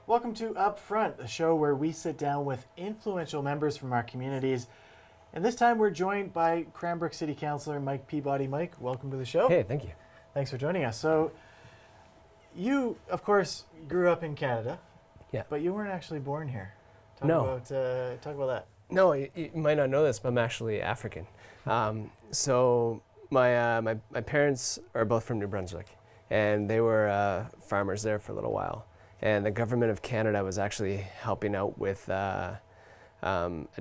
Welcome to Up Front, the show where we sit down with influential members from our communities. And this time we're joined by Cranbrook City Councillor Mike Peabody. Mike, welcome to the show. Hey, thank you. Thanks for joining us. So, you, of course, grew up in Canada. Yeah. But you weren't actually born here. No. Talk about that. No, you might not know this, but I'm actually African. So my parents are both from New Brunswick, and they were farmers there for a little while. And the government of Canada was actually helping out with a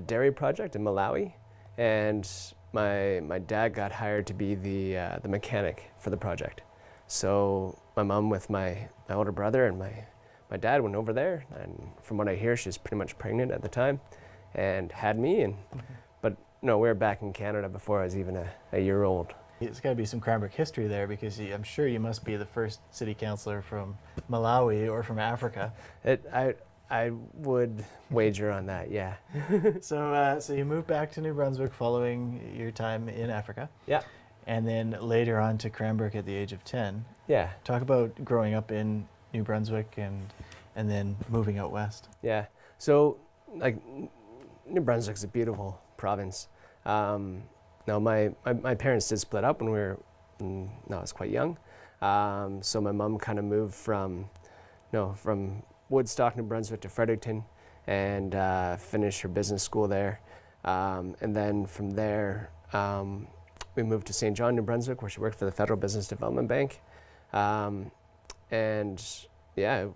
dairy project in Malawi, and my dad got hired to be the mechanic for the project. So my mom with my older brother and my dad went over there, and from what I hear, she was pretty much pregnant at the time, and had me. And but no, we were back in Canada before I was even a year old. It's got to be some Cranbrook history there, because I'm sure you must be the first city councillor from Malawi or from Africa. I would wager on that, yeah. So you moved back to New Brunswick following your time in Africa. Yeah. And then later on to Cranbrook at the age of 10. Yeah. Talk about growing up in New Brunswick and then moving out west. Yeah. So, like, New Brunswick's a beautiful province. Now, my parents did split up when I was quite young. So my mom kind of moved from Woodstock, New Brunswick to Fredericton, and finished her business school there. And then from there, we moved to St. John, New Brunswick, where she worked for the Federal Business Development Bank. And yeah,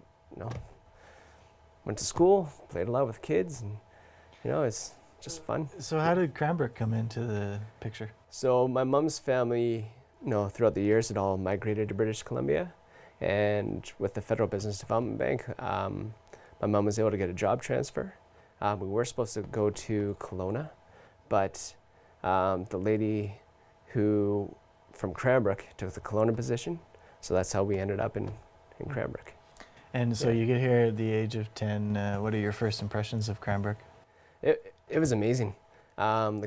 went to school, played a lot with kids, and it's just fun. So how did Cranbrook come into the picture? So my mom's family, throughout the years had all migrated to British Columbia, and with the Federal Business Development Bank, my mom was able to get a job transfer. We were supposed to go to Kelowna, but the lady who from Cranbrook took the Kelowna position, so that's how we ended up in Cranbrook. And so you get here at the age of 10. What are your first impressions of Cranbrook? It was amazing.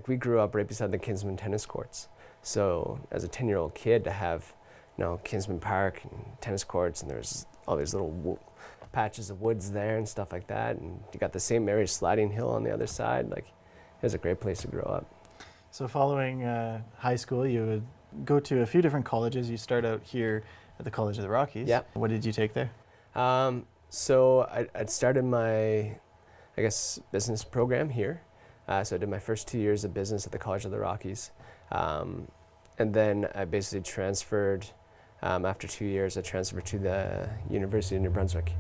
We grew up right beside the Kinsman tennis courts. So as a 10-year-old kid to have, Kinsman Park and tennis courts, and there's all these little patches of woods there and stuff like that. And you got the St. Mary's sliding hill on the other side. It was a great place to grow up. So following high school, you would go to a few different colleges. You start out here at the College of the Rockies. Yeah. What did you take there? So I'd started my, business program here. So I did my first 2 years of business at the College of the Rockies. And then I basically transferred, after 2 years, I transferred to the University of New Brunswick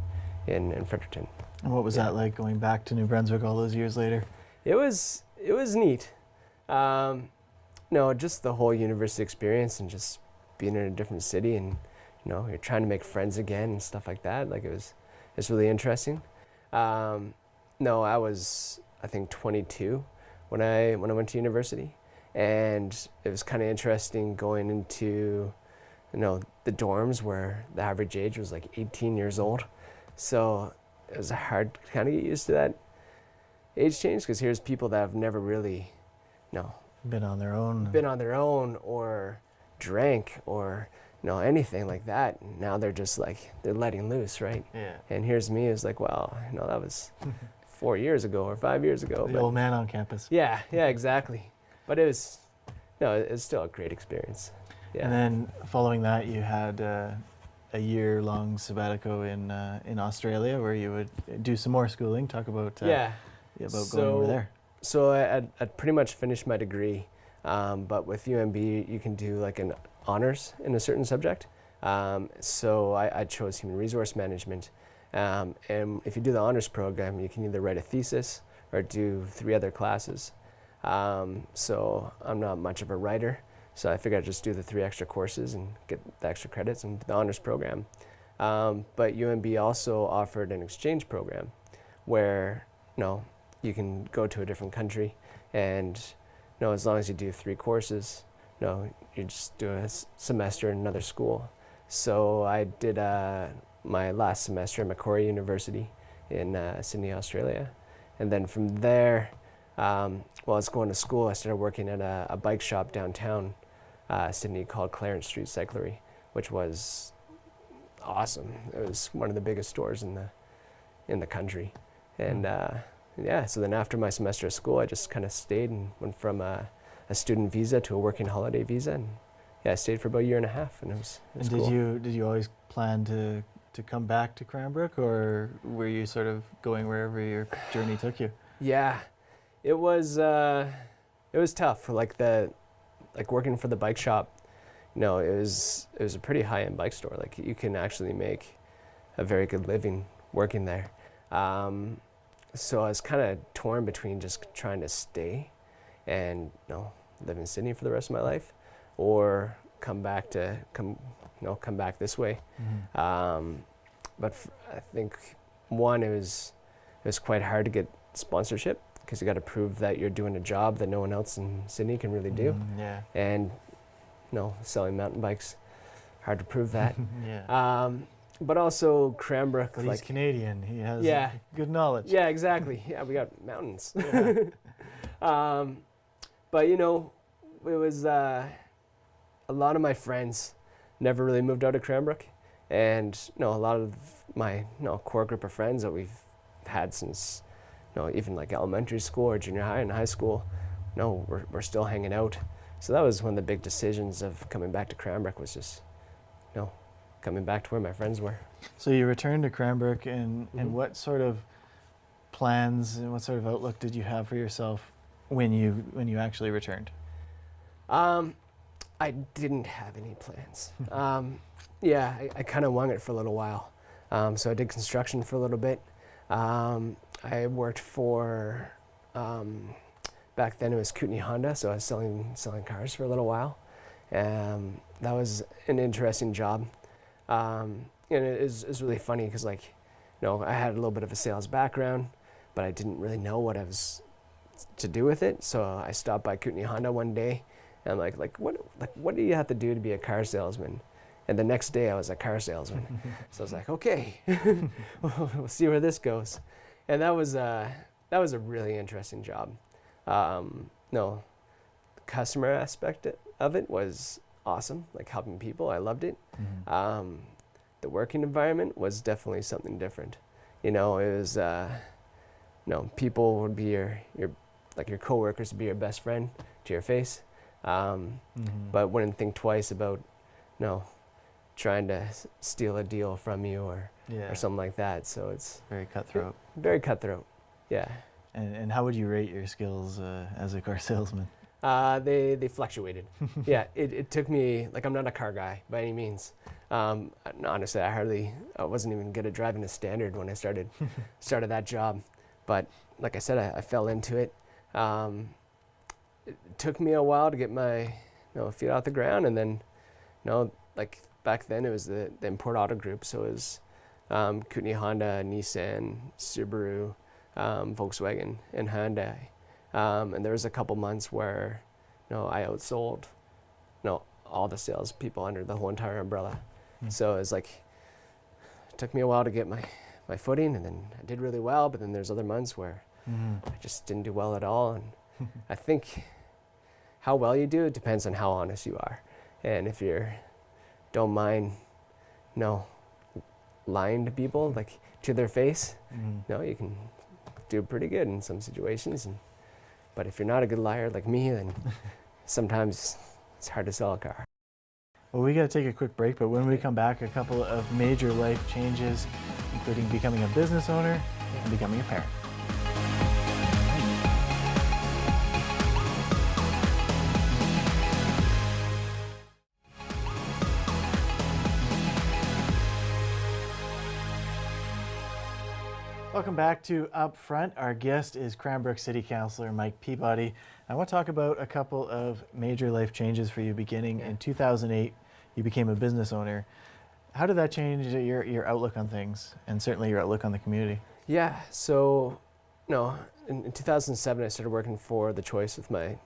in Fredericton. And what was that like, going back to New Brunswick all those years later? It was neat. Just the whole university experience and just being in a different city, and you're trying to make friends again and stuff like that. It's really interesting. I was, I think, 22 when I went to university, and it was kind of interesting going into, the dorms where the average age was 18 years old. So it was hard to kind of get used to that age change, because here's people that have never really, been on their own or drank or anything like that. And now they're just they're letting loose, right? Yeah. And here's me, is that was 4 years ago or 5 years ago. The old man on campus. Yeah, exactly. But it was still a great experience. Yeah. And then following that, you had a year-long sabbatical in Australia, where you would do some more schooling. Talk about going over there. So I'd pretty much finished my degree, but with UMB you can do an honors in a certain subject. So I chose human resource management. And if you do the honors program, you can either write a thesis or do 3 other classes. So I'm not much of a writer, so I figured I'd just do the 3 extra courses and get the extra credits and the honors program. But UMB also offered an exchange program where, you can go to a different country, and, as long as you do 3 courses, you just do a semester in another school. So I did my last semester at Macquarie University in Sydney, Australia. And then from there, while I was going to school, I started working at a bike shop downtown Sydney called Clarence Street Cyclery, which was awesome. It was one of the biggest stores in in the country. And yeah, so then after my semester of school, I just kind of stayed and went from a student visa to a working holiday visa, and yeah, I stayed for about a year and a half, and it was And cool. did you always plan to come back to Cranbrook, or were you sort of going wherever your journey took you? Yeah, it was tough. Like working for the bike shop, you know, it was a pretty high-end bike store. Like you can actually make a very good living working there. So I was kind of torn between just trying to stay and, you know, live in Sydney for the rest of my life, or come back this way. But I think one, it was quite hard to get sponsorship, because you got to prove that you're doing a job that no one else in Sydney can really do. Yeah. And you know, selling mountain bikes, hard to prove that. Yeah. But also Cranbrook, Well, he's Canadian. He has good knowledge. Yeah, exactly. Yeah, we got mountains. But you know, it was a lot of my friends never really moved out of Cranbrook, and you know, a lot of my core group of friends that we've had since even like elementary school or junior high and high school, we're still hanging out. So that was one of the big decisions of coming back to Cranbrook, was just coming back to where my friends were. So you returned to Cranbrook, and what sort of plans and what sort of outlook did you have for yourself when you actually returned? I didn't have any plans. Yeah, I kind of wung it for a little while. So I did construction for a little bit. I worked for, back then it was Kootenay Honda, so I was selling cars for a little while. That was an interesting job. And it is really funny because, like, I had a little bit of a sales background, but I didn't really know what I was to do with it. So I stopped by Kootenay Honda one day, and I'm like, what do you have to do to be a car salesman? And the next day I was a car salesman. So I was like, okay, we'll see where this goes. And that was a really interesting job. The customer aspect of it was awesome, like helping people. I loved it. The working environment was definitely something different. It was, people would be your coworkers would be your best friend to your face, but wouldn't think twice about, trying to steal a deal from you or something like that. So it's very cutthroat. Very cutthroat. Yeah. And how would you rate your skills as a car salesman? They fluctuated. Yeah, it took me, like, I'm not a car guy by any means. Honestly, I wasn't even good at driving a standard when I started that job. But like I said, I fell into it. It took me a while to get my feet off the ground, and then like back then it was the Import Auto Group, so it was Kootenay Honda, Nissan, Subaru, Volkswagen, and Hyundai. And there was a couple months where I outsold all the salespeople under the whole entire umbrella. So it was like, it took me a while to get my footing, and then I did really well, but then there's other months where I just didn't do well at all. And I think how well you do, it depends on how honest you are. And if you don't mind lying to people, like, to their face, you can do pretty good in some situations. But if you're not a good liar like me, then sometimes it's hard to sell a car. Well, we got to take a quick break, but when we come back, a couple of major life changes, including becoming a business owner and becoming a parent. Welcome back to Up Front. Our guest is Cranbrook City Councillor Mike Peabody. I want to talk about a couple of major life changes for you. Beginning in 2008, you became a business owner. How did that change your outlook on things, and certainly your outlook on the community? Yeah, so in 2007, I started working for The Choice with my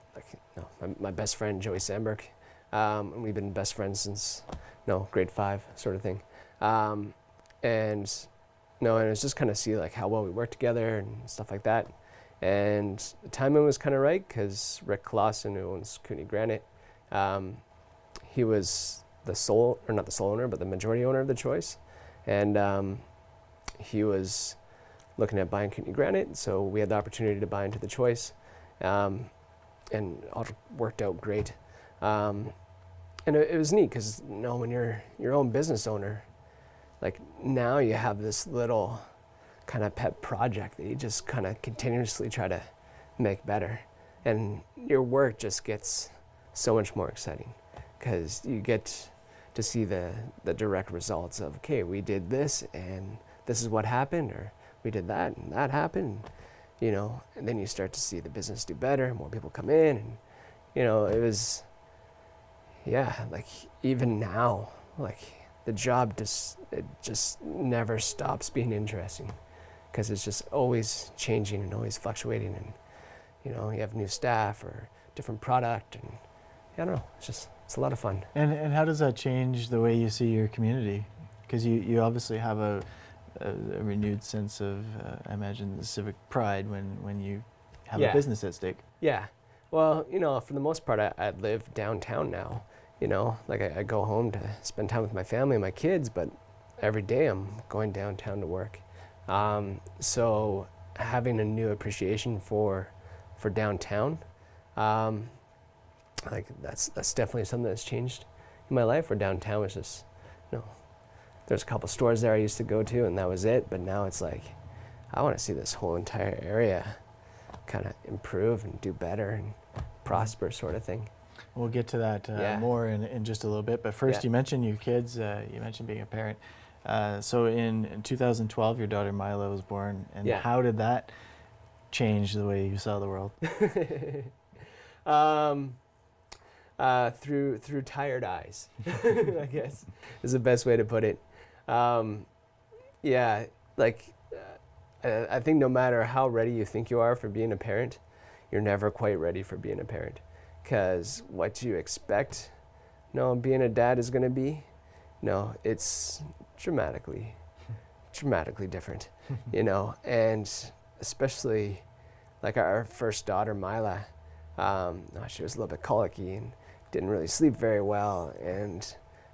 best friend, Joey Sandberg. And we've been best friends since grade 5 sort of thing. And it was just kind of see like how well we work together and stuff like that. And the timing was kind of right, because Rick Clausen, who owns Kootenay Granite, he was not the sole owner, but the majority owner of The Choice. And he was looking at buying Kootenay Granite, so we had the opportunity to buy into the choice, and all worked out great. And it was neat because when you're your own business owner, like now you have this little kind of pet project that you just kind of continuously try to make better, and your work just gets so much more exciting because you get to see the direct results of, okay, we did this and this is what happened, or we did that and that happened, and then you start to see the business do better, more people come in, and it was, like even now, like the job just never stops being interesting because it's just always changing and always fluctuating, and you have new staff or different product, and I don't know, it's a lot of fun. And how does that change the way you see your community? Because you obviously have a renewed sense of, I imagine, the civic pride when you have a business at stake. Yeah. Well, for the most part, I live downtown now. Like I go home to spend time with my family and my kids, but every day I'm going downtown to work. So having a new appreciation for downtown, like that's definitely something that's changed in my life. Where downtown was just, there's a couple stores there I used to go to, and that was it. But now it's like, I want to see this whole entire area kind of improve and do better and prosper, sort of thing. We'll get to that more in just a little bit. But first, you mentioned your kids. You mentioned being a parent. So in 2012, your daughter Mila was born. And how did that change the way you saw the world? Through tired eyes, I guess is the best way to put it. I think no matter how ready you think you are for being a parent, you're never quite ready for being a parent. Because what you expect, being a dad is going to be, it's dramatically different, and especially like our first daughter, Mila, she was a little bit colicky and didn't really sleep very well. And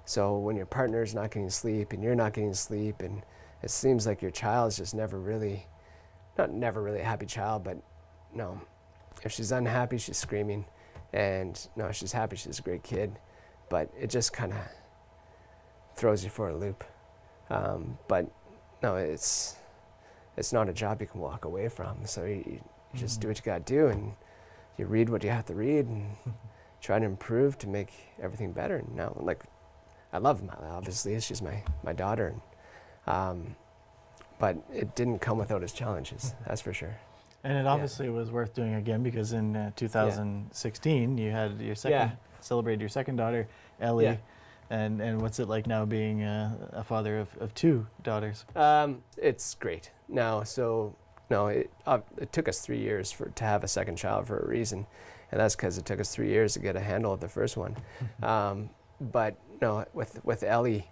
so when your partner's not getting sleep and you're not getting sleep, and it seems like your child's just never really a happy child, but if she's unhappy, she's screaming. And if she's happy, she's a great kid, but it just kind of throws you for a loop. But no, it's not a job you can walk away from. So you just do what you got to do, and you read what you have to read, and try to improve to make everything better. And now, like, I love Mila, obviously, she's my daughter, but it didn't come without its challenges, that's for sure. And it obviously was worth doing again because in 2016 you had your celebrated your second daughter, Ellie. Yeah. And what's it like now being a father of two daughters? It's great now. So it took us 3 years to have a second child for a reason, and that's because it took us 3 years to get a handle of the first one. But with Ellie,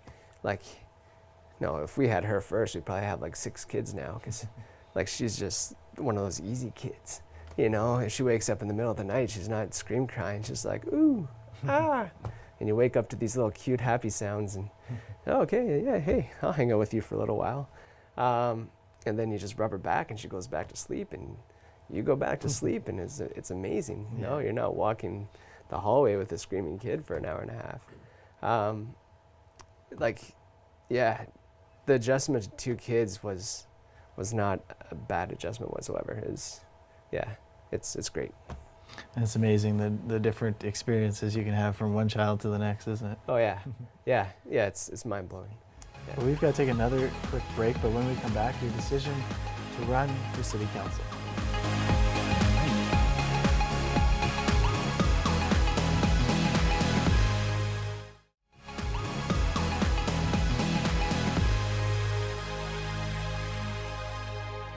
if we had her first, we'd probably have like 6 kids now, because like she's just one of those easy kids. If she wakes up in the middle of the night, she's not scream crying. She's like, ooh, ah. And you wake up to these little cute, happy sounds, and hey, I'll hang out with you for a little while. And then you just rub her back, and she goes back to sleep, and you go back to sleep, and it's amazing. You're not walking the hallway with a screaming kid for an hour and a half. The adjustment to 2 kids was not a bad adjustment whatsoever. It's great. It's amazing the different experiences you can have from one child to the next, isn't it? Oh yeah, it's mind blowing. Yeah. Well, we've got to take another quick break, but when we come back, your decision to run for City Council.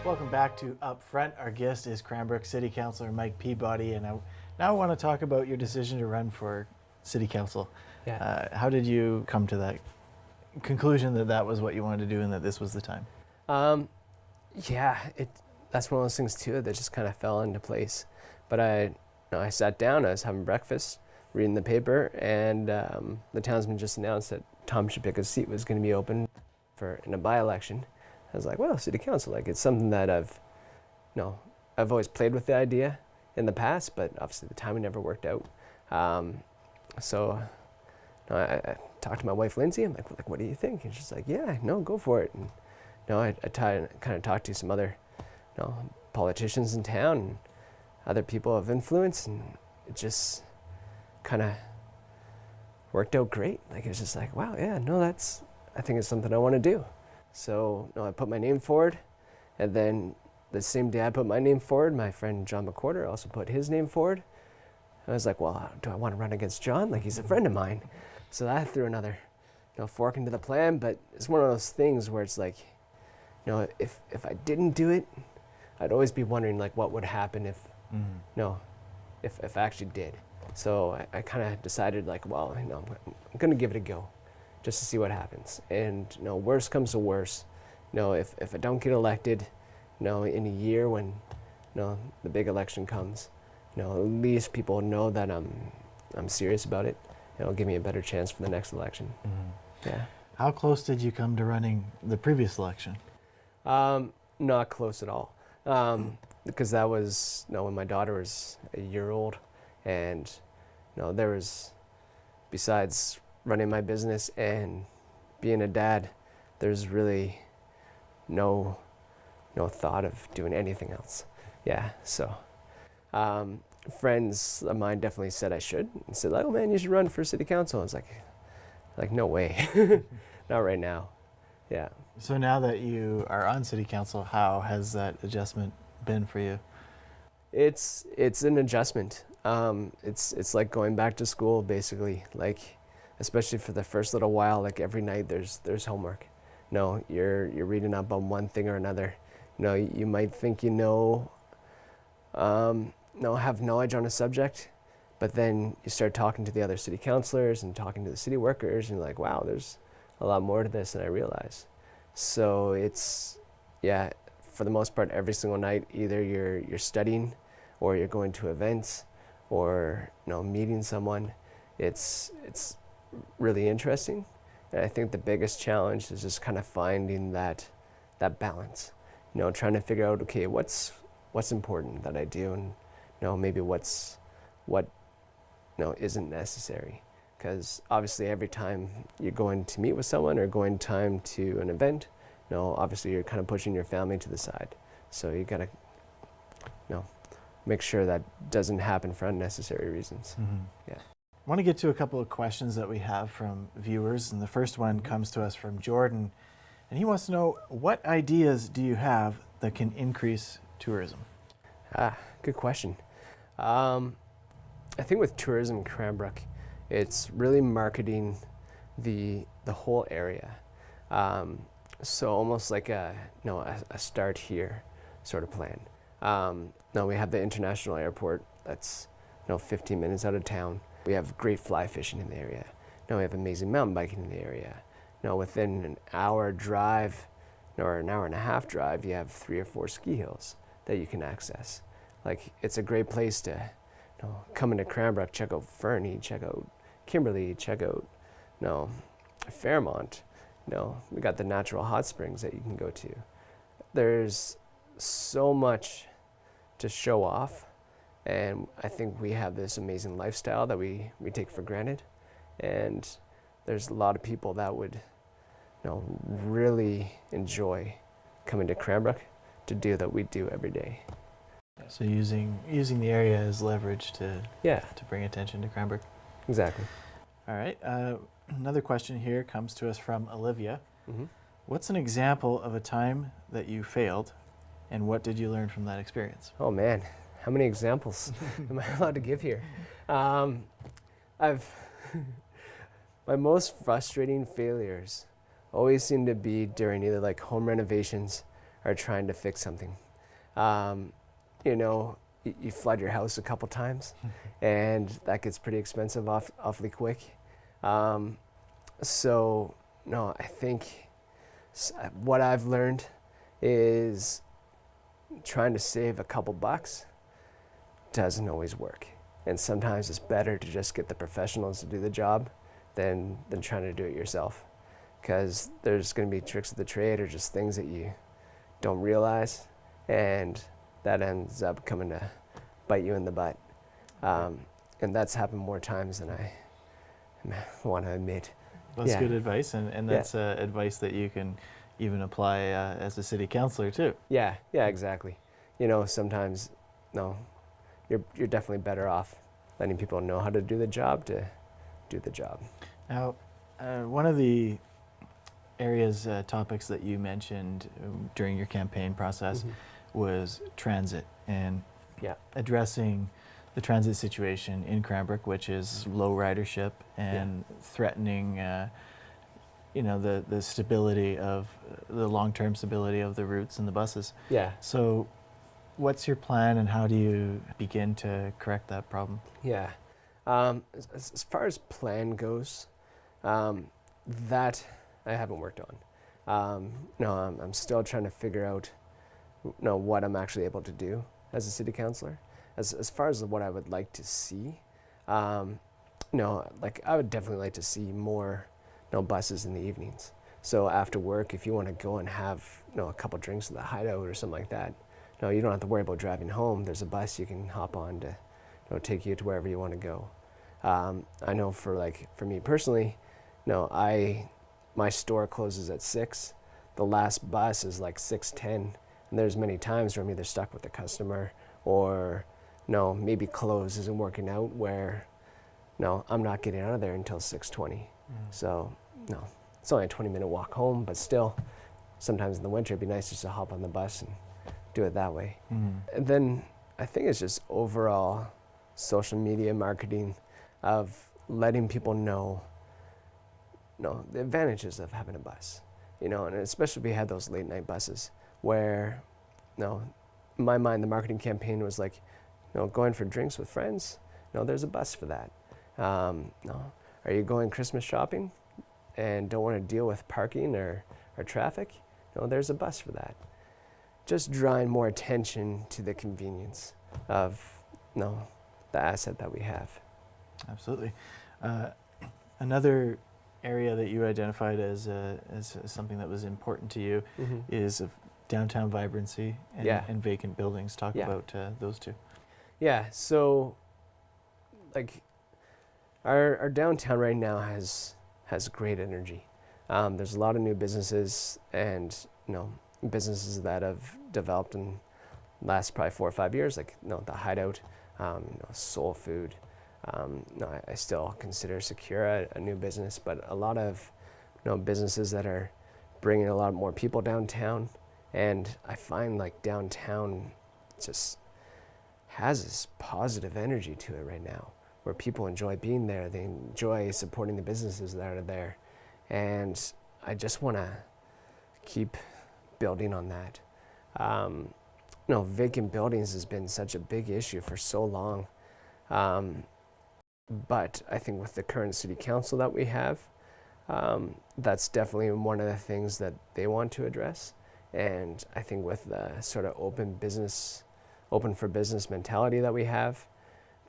Welcome back to Up Front. Our guest is Cranbrook City Councillor Mike Peabody, and now I want to talk about your decision to run for City Council. Yeah. How did you come to that conclusion that was what you wanted to do and that this was the time? That's one of those things too that just kind of fell into place. But I sat down, I was having breakfast, reading the paper, and the townsman just announced that Tom Shapika's seat was going to be open in a by-election. I was like, well, city council, like it's something that I've always played with the idea in the past, but obviously the timing never worked out. So I talked to my wife, Lindsay. I'm like, what do you think? And she's like, yeah, no, go for it. And I kind of talked to some other politicians in town and other people of influence, and it just kind of worked out great. Like it was just like, wow, yeah, no, I think it's something I want to do. So I put my name forward, and then the same day I put my name forward, my friend John McWhorter also put his name forward. I was like, well, do I want to run against John? Like he's a friend of mine. So that threw another fork into the plan. But it's one of those things where it's like, if I didn't do it, I'd always be wondering like what would happen if I actually did. So I kind of decided like, well, I'm going to give it a go, just to see what happens. And worst comes to worst, if I don't get elected, in a year when the big election comes, at least people know that I'm serious about it. It'll give me a better chance for the next election. Yeah. How close did you come to running the previous election? Not close at all. Because that was when my daughter was a year old, and there was, besides running my business and being a dad, there's really no thought of doing anything else. Yeah, so friends of mine definitely said I should, and said like, oh man, you should run for city council. I was like no way, not right now. Yeah. So now that you are on city council, how has that adjustment been for you? It's an adjustment. It's like going back to school basically, like especially for the first little while, like every night there's homework. You're reading up on one thing or another. You might think have knowledge on a subject, but then you start talking to the other city councillors and talking to the city workers, and you're like, wow, there's a lot more to this than I realized. So it's, yeah, for the most part, every single night, either you're studying, or you're going to events, or meeting someone. It's really interesting, and I think the biggest challenge is just kind of finding that balance. Trying to figure out, okay, what's important that I do, and maybe what isn't necessary. Because obviously every time you're going to meet with someone or going time to an event, obviously you're kind of pushing your family to the side. So you gotta make sure that doesn't happen for unnecessary reasons. Yeah. I want to get to a couple of questions that we have from viewers, and the first one comes to us from Jordan, and he wants to know, what ideas do you have that can increase tourism? Good question. I think with tourism in Cranbrook, it's really marketing the whole area. So almost like a start here sort of plan. Now we have the international airport that's 15 minutes out of town. We have great fly fishing in the area. Now we have amazing mountain biking in the area. Now within an hour drive, or an hour and a half drive, you have 3 or 4 ski hills that you can access. Like it's a great place to come into Cranbrook, check out Fernie, check out Kimberley, check out Fairmont. We got the natural hot springs that you can go to. There's so much to show off, and I think we have this amazing lifestyle that we take for granted, and there's a lot of people that would really enjoy coming to Cranbrook to do that we do every day. So using the area as leverage to bring attention to Cranbrook. Exactly. All right. Another question here comes to us from Olivia. Mm-hmm. What's an example of a time that you failed, and what did you learn from that experience? Oh man, how many examples am I allowed to give here? My most frustrating failures always seem to be during either like home renovations or trying to fix something. You flood your house a couple times, and that gets pretty expensive awfully quick. I think what I've learned is trying to save a couple bucks doesn't always work. And sometimes it's better to just get the professionals to do the job than trying to do it yourself. because there's going to be tricks of the trade or just things that you don't realize, and that ends up coming to bite you in the butt. And that's happened more times than I want to admit. That's good advice, and that's advice that you can even apply as a city councillor too. Yeah, exactly. Sometimes, you're definitely better off letting people know how to do the job to do the job. Now, one of the areas, topics that you mentioned during your campaign process was transit and addressing the transit situation in Cranbrook, which is low ridership and threatening, the stability of the long-term stability of the routes and the buses. Yeah. So, what's your plan, and how do you begin to correct that problem? Yeah. As far as plan goes, that I haven't worked on. I'm still trying to figure out, what I'm actually able to do as a city councillor. As far as what I would like to see, I would definitely like to see more, buses in the evenings. So after work, if you want to go and have, a couple drinks at the Hideout or something like that, you don't have to worry about driving home. There's a bus you can hop on to, take you to wherever you want to go. I know for me personally, my store closes at 6. The last bus is 6:10, and there's many times where I'm either stuck with the customer or maybe close isn't working out where I'm not getting out of there until 6:20. So it's only a 20-minute walk home, but still sometimes in the winter it'd be nice just to hop on the bus and do it that way. And then I think it's just overall social media marketing of letting people know the advantages of having a bus, and especially we had those late night buses where, in my mind, the marketing campaign was going for drinks with friends. There's a bus for that. Are you going Christmas shopping and don't want to deal with parking or traffic? There's a bus for that. Just drawing more attention to the convenience of, the asset that we have. Absolutely. Another area that you identified as something that was important to you is of downtown vibrancy and vacant buildings. Talk about those two. Yeah, so our downtown right now has great energy. There's a lot of new businesses and businesses that have developed in the last probably 4 or 5 years, the Hideout, Soul Food. I still consider Secura a new business, but a lot of businesses that are bringing a lot more people downtown, and I find downtown just has this positive energy to it right now, where people enjoy being there, they enjoy supporting the businesses that are there, and I just want to keep building on that. Vacant buildings has been such a big issue for so long. But I think with the current city council that we have, that's definitely one of the things that they want to address. And I think with the sort of open for business mentality that we have,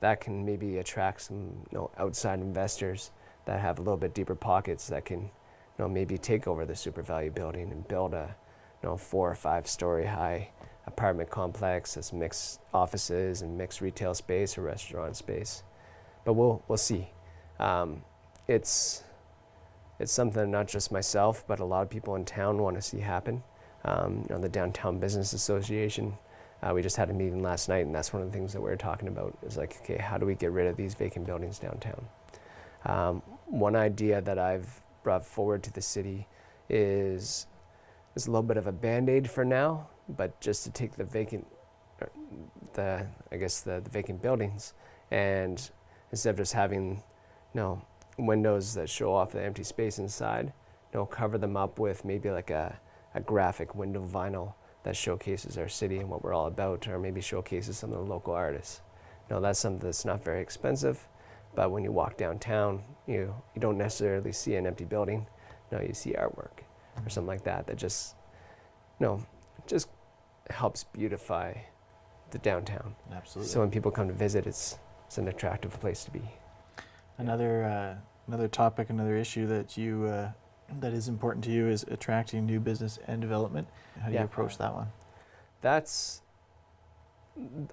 that can maybe attract some outside investors that have a little bit deeper pockets that can maybe take over the super value building and build a 4 or 5 story high apartment complex that's mixed offices and mixed retail space or restaurant space. But we'll see. It's something not just myself, but a lot of people in town want to see happen. The Downtown Business Association, we just had a meeting last night, and that's one of the things that we were talking about is okay, how do we get rid of these vacant buildings downtown? One idea that I've brought forward to the city is a little bit of a Band-Aid for now, but just to take the vacant buildings, and instead of just having windows that show off the empty space inside, cover them up with maybe a graphic window vinyl that showcases our city and what we're all about, or maybe showcases some of the local artists. That's something that's not very expensive, but when you walk downtown, you don't necessarily see an empty building. You see artwork or something like that just helps beautify the downtown. Absolutely. So when people come to visit, it's an attractive place to be. Another topic, another issue that you that is important to you is attracting new business and development. How do you Yeah. approach that one?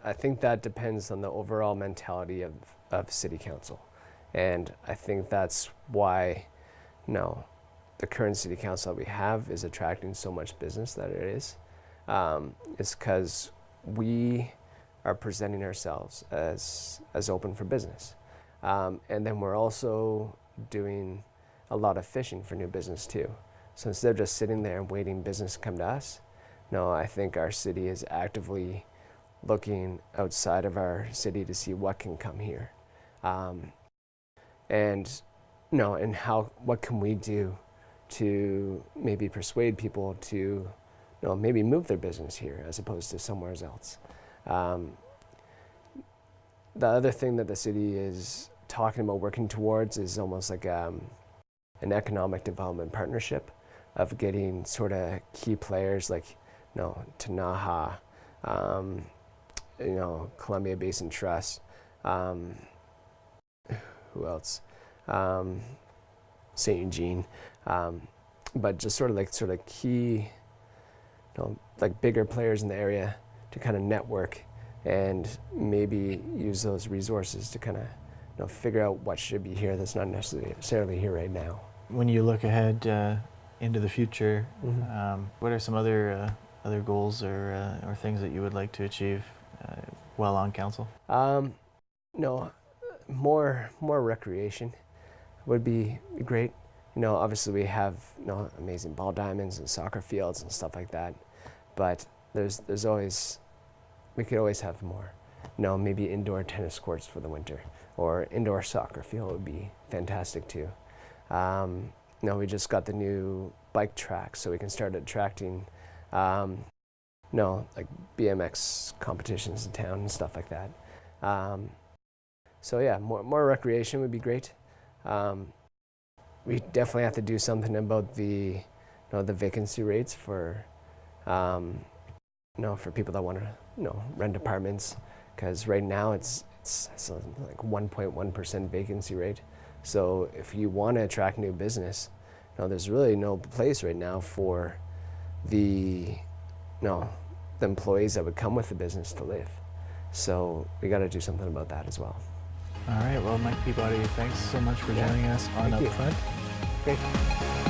I think that depends on the overall mentality of city council. And I think that's why, the current city council that we have is attracting so much business that it is. It's because we are presenting ourselves as open for business. And then we're also doing a lot of fishing for new business too. So instead of just sitting there and waiting business to come to us, no, I think our city is actively looking outside of our city to see what can come here. And what can we do to maybe persuade people to maybe move their business here as opposed to somewhere else. The other thing that the city is talking about working towards is almost like an economic development partnership of getting sort of key players like Tanaha, Columbia Basin Trust, who else? St. Eugene, but just sort of key, like bigger players in the area to kind of network and maybe use those resources to kind of figure out what should be here that's not necessarily here right now. When you look ahead into the future, Mm-hmm. what are some other goals or things that you would like to achieve while on council? More recreation would be great. Obviously we have amazing ball diamonds and soccer fields and stuff like that, but there's always, we could always have more. Maybe indoor tennis courts for the winter, or indoor soccer field would be fantastic too. We just got the new bike track, so we can start attracting like BMX competitions in town and stuff like that. So yeah, more recreation would be great. We definitely have to do something about the vacancy rates for for people that want to rent apartments, because right now it's like 1.1% vacancy rate. So if you want to attract new business, there's really no place right now for the employees that would come with the business to live. So we got to do something about that as well. All right. Well, Mike Peabody, thanks so much for joining us on Thank you. Upfront. Great.